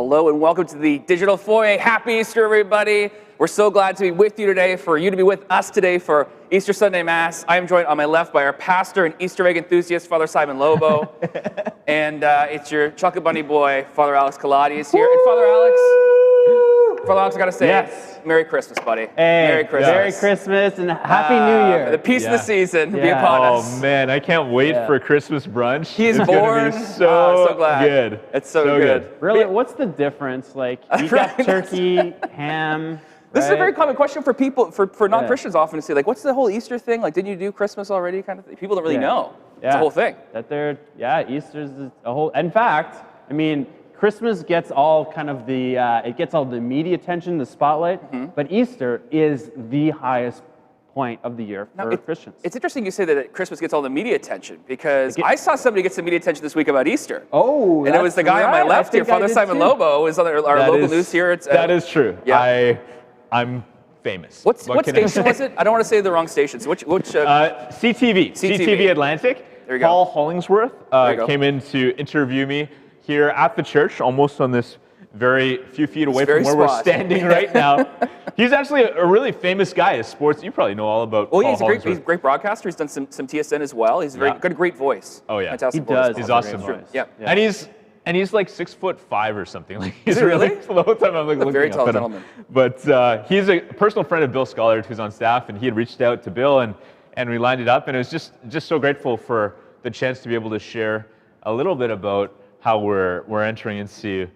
Hello and welcome to the Digital Foyer. Happy Easter, everybody. We're so glad to be with you today, for you to be with us today for Easter Sunday Mass. I am joined on my left by our pastor and Easter egg enthusiast, Father Simon Lobo. And it's your chocolate bunny boy, Father Alex Kaladi is here. And Father Alex, I gotta say, yes. Merry Christmas, buddy. Hey, Merry Christmas. Merry Christmas and Happy New Year. The peace of the season be upon us. Oh man, I can't wait for Christmas brunch. He's it's born. Gonna be so glad. good. It's so good. Really, what's the difference? Like, you got turkey, ham. This is a very common question for people, for non-Christians often to say, like, what's the whole Easter thing? Like, didn't you do Christmas already kind of thing? People don't really know. It's a whole thing. Easter's a whole, in fact, I mean, Christmas gets all kind of the, it gets all the media attention, the spotlight, but Easter is the highest point of the year for Christians. It's interesting you say that Christmas gets all the media attention, because I saw somebody get some media attention this week about Easter. Oh, and it was the guy on my left here, Father Simon Lobo, is on our local news here. That is true. Yeah. I'm famous. What station was it? I don't want to say the wrong station. So which CTV Atlantic. There you go. Paul Hollingsworth came in to interview me here at the church, almost on this very few feet away from where we're standing right now. He's actually a really famous guy in sports. You probably know all about Paul Hollingsworth. He's a great broadcaster. He's done some TSN as well. He's got a great voice. Oh yeah, fantastic he does. He's awesome. Yeah. And he's like 6'5" or something. Like he's really the whole time I'm like looking very tall up at gentleman. Him. But he's a personal friend of Bill Scollard, who's on staff, and he had reached out to Bill, and we lined it up, and it was just so grateful for the chance to be able to share a little bit about how we're entering into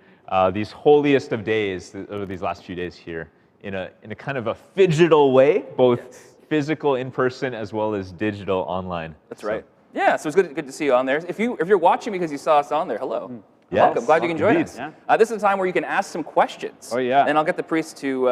these holiest of days over these last few days here in a kind of a phygital way, both physical in person as well as digital online. That's right. Yeah, so it's good to see you on there. If you're watching because you saw us on there, hello. Yes. Welcome. Glad you can join us. Yeah. This is a time where you can ask some questions. Oh yeah. And I'll get the priest to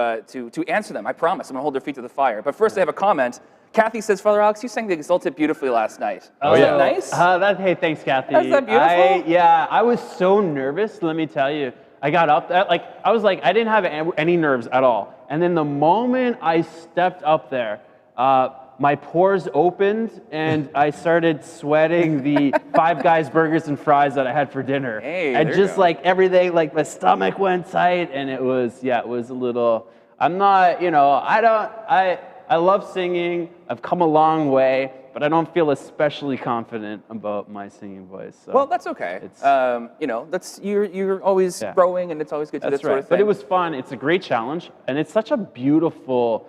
answer them. I promise. I'm gonna hold their feet to the fire. But first, I have a comment. Kathy says, Father Alex, you sang the Exalted beautifully last night. Was that nice? Hey, thanks, Kathy. Is that beautiful? I was so nervous, let me tell you. I got up there, I didn't have any nerves at all. And then the moment I stepped up there, my pores opened and I started sweating the Five Guys burgers and fries that I had for dinner. Hey, and just like everything, like my stomach went tight, and it was a little, I'm not, I love singing. I've come a long way, but I don't feel especially confident about my singing voice. So well, that's okay. That's you're always growing, and it's always good to do that sort of thing. But it was fun. It's a great challenge, and it's such a beautiful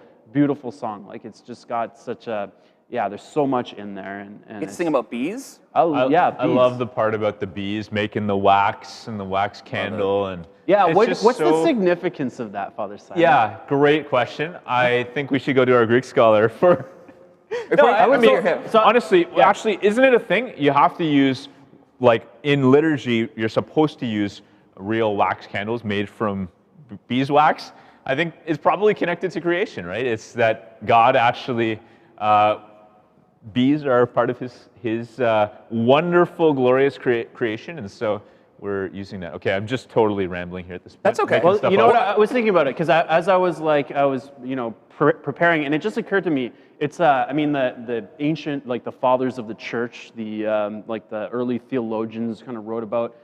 song. Like, it's just got such a there's so much in there, and you get to sing about bees. Oh yeah, bees. I love the part about the bees making the wax and the wax candle and. Yeah, what's the significance of that, Father Simon? Yeah, great question. I think we should go to our Greek scholar for. Honestly, actually, isn't it a thing? You have to use, like in liturgy, you're supposed to use real wax candles made from beeswax. I think it's probably connected to creation, right? It's that God actually, bees are part of his wonderful, glorious creation, and so we're using that. Okay, I'm just totally rambling here at this point. That's okay. Well, you know what? I was thinking about it because as I was preparing, and it just occurred to me. It's the ancient, like the fathers of the church, the early theologians kind of wrote about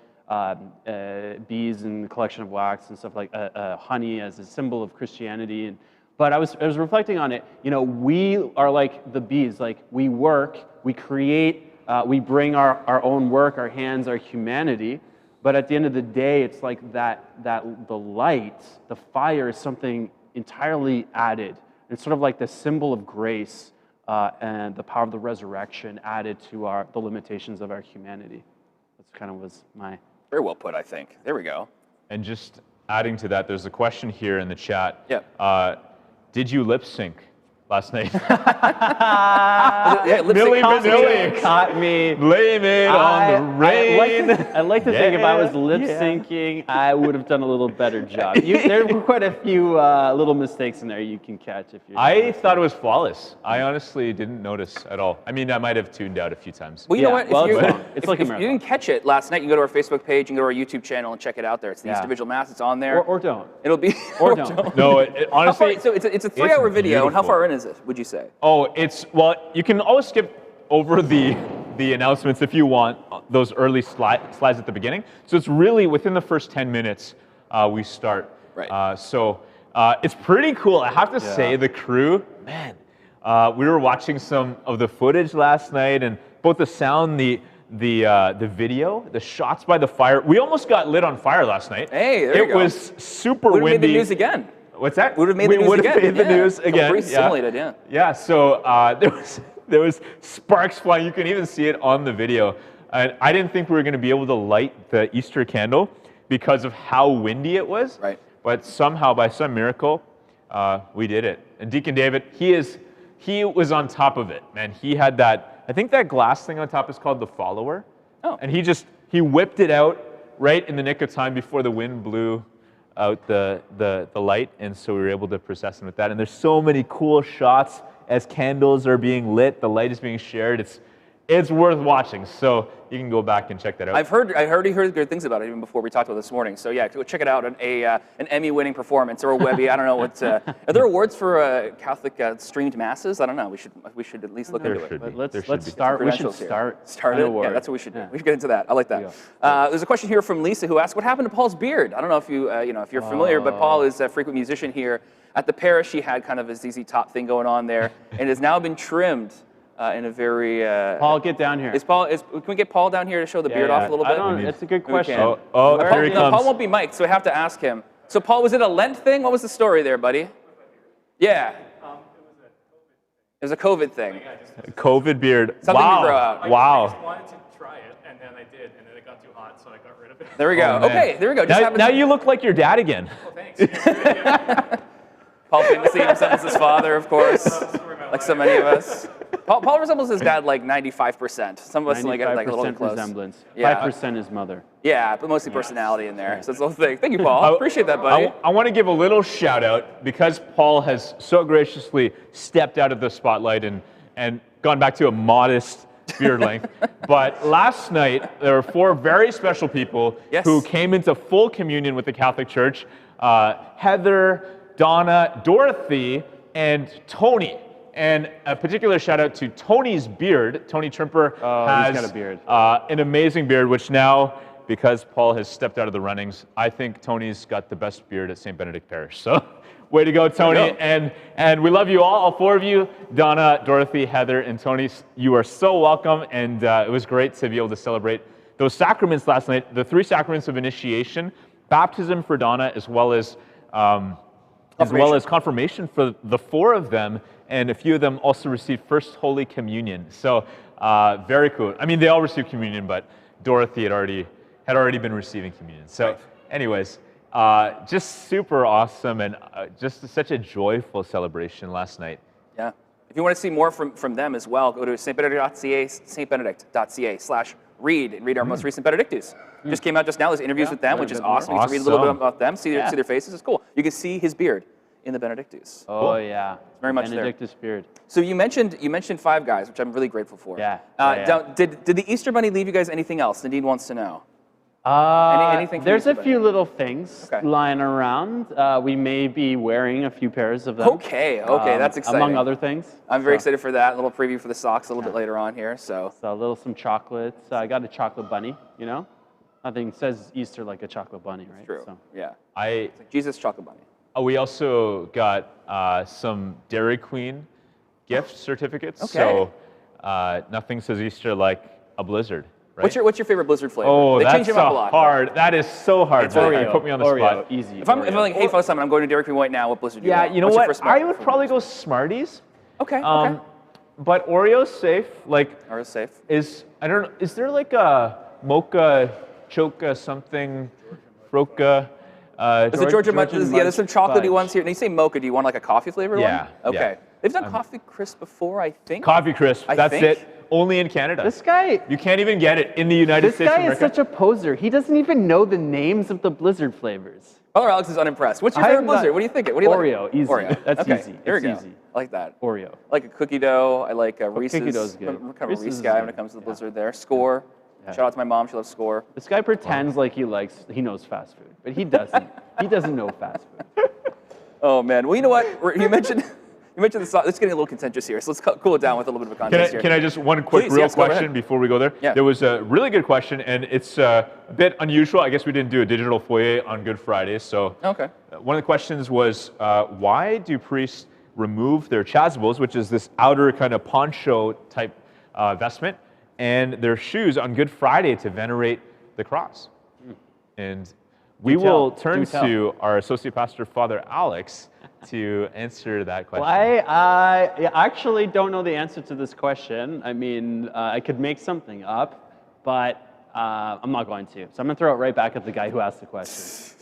bees and the collection of wax and stuff like honey as a symbol of Christianity. But I was reflecting on it. We are like the bees. Like, we work, we create, we bring our own work, our hands, our humanity. But at the end of the day, it's like that the light, the fire is something entirely added. It's sort of like the symbol of grace and the power of the resurrection added to the limitations of our humanity. That's kind of was my... Very well put, I think. There we go. And just adding to that, there's a question here in the chat. Yeah. Did you lip sync last night? Milli Vanilli caught me. Blame it on the rain. I'd like to think if I was lip syncing, I would have done a little better job. There were quite a few little mistakes in there you can catch if you're. I thought it was flawless. I honestly didn't notice at all. I mean, I might have tuned out a few times. Well, you know what? If you didn't catch it last night, you can go to our Facebook page, you can go to our YouTube channel and check it out there. It's the Easter Vigil Mass. It's on there. Or don't. It'll be. Or don't. No, honestly. So it's a 3-hour video, and how far in is it, would you say? Oh, you can always skip over the announcements if you want, those early slides at the beginning. So it's really within the first 10 minutes, we start. Right. So it's pretty cool. I have to say, the crew, man. We were watching some of the footage last night, and both the sound, the video, the shots by the fire. We almost got lit on fire last night. Hey, there you go. It was super Would have windy. made the news again. What's that? Would have made the news again. We would have made the news again. Pretty simulated, yeah. Yeah. So there was sparks flying. You can even see it on the video. And I didn't think we were going to be able to light the Easter candle because of how windy it was. Right. But somehow, by some miracle, we did it. And Deacon David, he was on top of it, man. He had that, I think that glass thing on top is called the follower. Oh. And he whipped it out right in the nick of time before the wind blew out the light. And so we were able to process him with that. And there's so many cool shots as candles are being lit, the light is being shared. It's worth watching. So you can go back and check that out. I heard good things about it even before we talked about it this morning. So yeah, go check it out. An Emmy-winning performance or a Webby. I don't know what. Are there awards for Catholic streamed masses? I don't know. We should at least look into it. But let's start. We should start. Start it. Yeah, that's what we should do. We should get into that. I like that. There's a question here from Lisa who asked, "What happened to Paul's beard?" I don't know if if you're familiar, but Paul is a frequent musician here at the parish. He had kind of a ZZ Top thing going on there, and has now been trimmed. In a very Paul, get down here. Can we get Paul down here to show the beard off a little bit? That's a good question. Here he comes. Paul won't be mic'd, so I have to ask him. So Paul, was it a Lent thing? What was the story there, buddy? Yeah. It was a COVID thing. COVID beard. Something wow. you grow out. Wow. I just wanted to try it, and then I did, and then it got too hot, so I got rid of it. There we go. man. Okay, there we go. Now you look like your dad again. Oh, thanks. Paul famously resembles his father, of course, like so many of us. Paul resembles his dad like 95%. Some of us like get like a little bit close. Resemblance. Yeah. 5% his mother. Yeah, but mostly personality in there. So it's the whole thing. Thank you, Paul. Appreciate that, buddy. I want to give a little shout out because Paul has so graciously stepped out of the spotlight and gone back to a modest beard length. But last night, there were 4 very special people who came into full communion with the Catholic Church. Heather, Donna, Dorothy, and Tony. And a particular shout out to Tony's beard. Tony Trimper has he's got a beard. An amazing beard, which now, because Paul has stepped out of the runnings, I think Tony's got the best beard at St. Benedict Parish. So way to go, Tony. And we love you all 4 of you, Donna, Dorothy, Heather, and Tony. You are so welcome. And it was great to be able to celebrate those sacraments last night, the 3 sacraments of initiation, baptism for Donna, as well as confirmation for the 4 of them, and a few of them also received First Holy Communion. So very cool. I mean, they all received communion, but Dorothy had already been receiving communion. So, anyways, just super awesome and just such a joyful celebration last night. Yeah. If you want to see more from them as well, go to stbenedict.ca/read and read our most recent Benedictus. Just came out just now. There's interviews with them, which is awesome. You can read a little bit about them, see their faces. It's cool. You can see his beard in the Benedictus. Oh, cool. yeah. It's very much Benedictus beard. So you mentioned 5 guys, which I'm really grateful for. Yeah. Did the Easter Bunny leave you guys anything else? Nadine wants to know. Anything there's Easter a Bunny? few little things lying around. We may be wearing a few pairs of them. Okay, that's exciting. Among other things. I'm very excited for that. A little preview for the socks a little bit later on here. So some chocolates. I got a chocolate bunny, Nothing says Easter like a chocolate bunny, right? True. So. Yeah. It's like Jesus chocolate bunny. We also got some Dairy Queen gift certificates. Okay. So nothing says Easter like a blizzard, right? What's your favorite blizzard flavor? Oh, they change that's them up a lot. hard. That is so hard. Oreo. Put me on the Oreo. spot. Easy. If I'm like, hey, Father Simon, I'm going to Dairy Queen right now. What blizzard do you want? You know What's your what? first I would probably go Smarties. Okay. But Oreo's safe. Oreo's safe. Is there like a mocha, choca, something, roca? Is it Georgia Munch? Georgian There's some chocolatey fudge. ones here. And you say mocha, do you want like a coffee flavored one? Yeah. Okay. They've done coffee crisp before, I think. Coffee crisp. That's think. it. Only in Canada. This guy. You can't even get it in the United States of This guy America. is such a poser. He doesn't even know the names of the blizzard flavors. Father Alex is unimpressed. What's your favorite blizzard? What do you think? What do you Oreo, like? easy. Oreo. That's okay. easy. There we It's go. easy. I like that. Oreo. I like a cookie dough. I like Reese's. Cookie dough's good. I'm kind of a Reese's Reese is guy when good. it comes to the blizzard there. Score. Shout out to my mom. She loves Score. This guy pretends like he knows fast food, but he doesn't. He doesn't know fast food. Oh man. Well, you know what? You mentioned You mentioned the socks. It's getting a little contentious here, so let's cool it down with a little bit of a context here. Can I just one quick Please, real yes, go question ahead. before we go there? Yeah. There was a really good question, and it's a bit unusual. I guess we didn't do a digital foyer on Good Friday, so Okay. one of the questions was, why do priests remove their chazables, which is this outer kind of poncho type vestment, and their shoes on Good Friday to venerate the cross? And we will turn to our associate pastor, Father Alex, to answer that question. Well, I actually don't know the answer to this question. I mean, I could make something up, but I'm not going to. So I'm going to throw it right back at the guy who asked the question.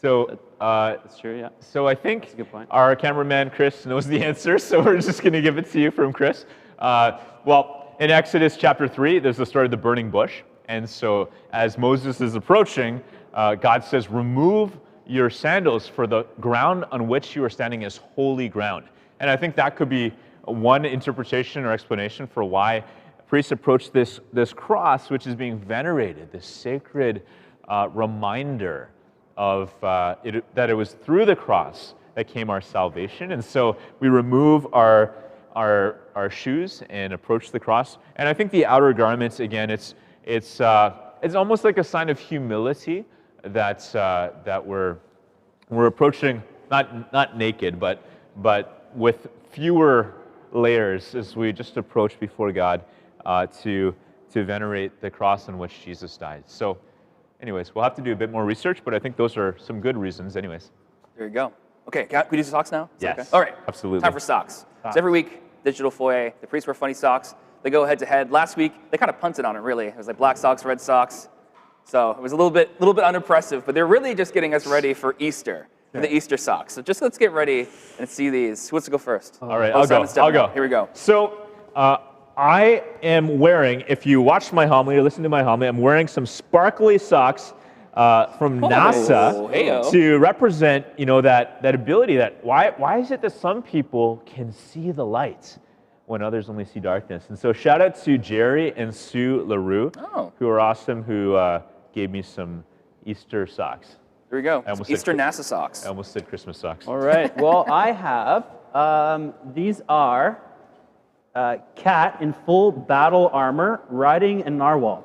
So, That's true, yeah. so I think That's a good point. our cameraman, Chris, knows the answer, so we're just going to give it to you from Chris. Well, in Exodus chapter 3, there's the story of the burning bush. And so as Moses is approaching, God says, remove your sandals, for the ground on which you are standing is holy ground. And I think that could be one interpretation or explanation for why priests approach this cross, which is being venerated, this sacred reminder of that it was through the cross that came our salvation. And so we remove our shoes and approach the cross. And I think the outer garments, again, it's almost like a sign of humility that we're approaching not naked, but with fewer layers as we just approach before God to venerate the cross on which Jesus died. So, anyways, we'll have to do a bit more research, but I think those are some good reasons. Anyways, There you go. Okay, can we do socks now? Is that Yes, okay? All right. absolutely. Time for socks. So every week, Digital Foyer, the priests wear funny socks. They go head to head. Last week, they kind of punted on it, really. It was like black socks, red socks. So it was a little bit unimpressive, but they're really just getting us ready for Easter, for the Easter socks. So just let's get ready and see these. Who wants to go first? all right, Oh, I'll go. Simon's stepping up. Here we go. So I am wearing, if you watched my homily or listened to my homily, I'm wearing some sparkly socks from NASA heyo. to represent, that ability. That why is it that some people can see the light when others only see darkness? And so shout out to Jerry and Sue LaRue, who are awesome, who gave me some Easter socks. Here we go. almost Easter said- NASA socks. I almost said Christmas socks. All right. Well, I have, these are cat in full battle armor riding a narwhal.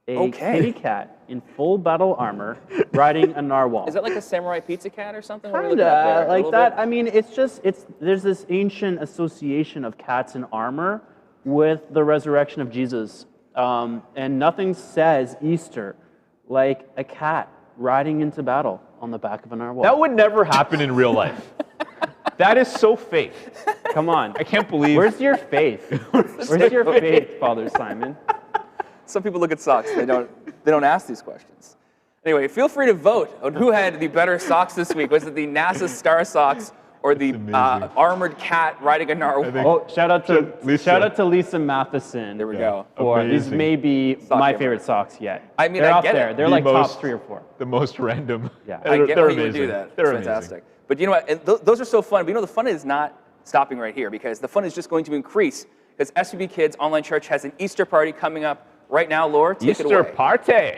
A Okay. kitty cat in full battle armor riding a narwhal. Is that like a samurai pizza cat or something? What are we looking at Kinda there? A like little that. bit? I mean, there's this ancient association of cats in armor with the resurrection of Jesus. And nothing says Easter like a cat riding into battle on the back of a narwhal. That would never happen in real life. That is so fake. Come on. I can't believe. Where's your faith? Where's your faith, Father Simon? Some people look at socks. They don't ask these questions. Anyway, feel free to vote on who had the better socks this week. Was it the NASA Star socks or the armored cat riding a narwhal? Oh, shout out to Lisa. Lisa Matheson. There we go. For these Amazing. may be Sock my giver. favorite socks yet. I mean, they're I up get there. it. They're The like top most- 3 or 4. The most random. Yeah. I get They're why you would amazing. do that. They're It's amazing. fantastic. But you know what? And those are so fun. But the fun is not stopping right here, because the fun is just going to increase, because SVB Kids Online Church has an Easter party coming up right now. Laura, take it Easter away. party.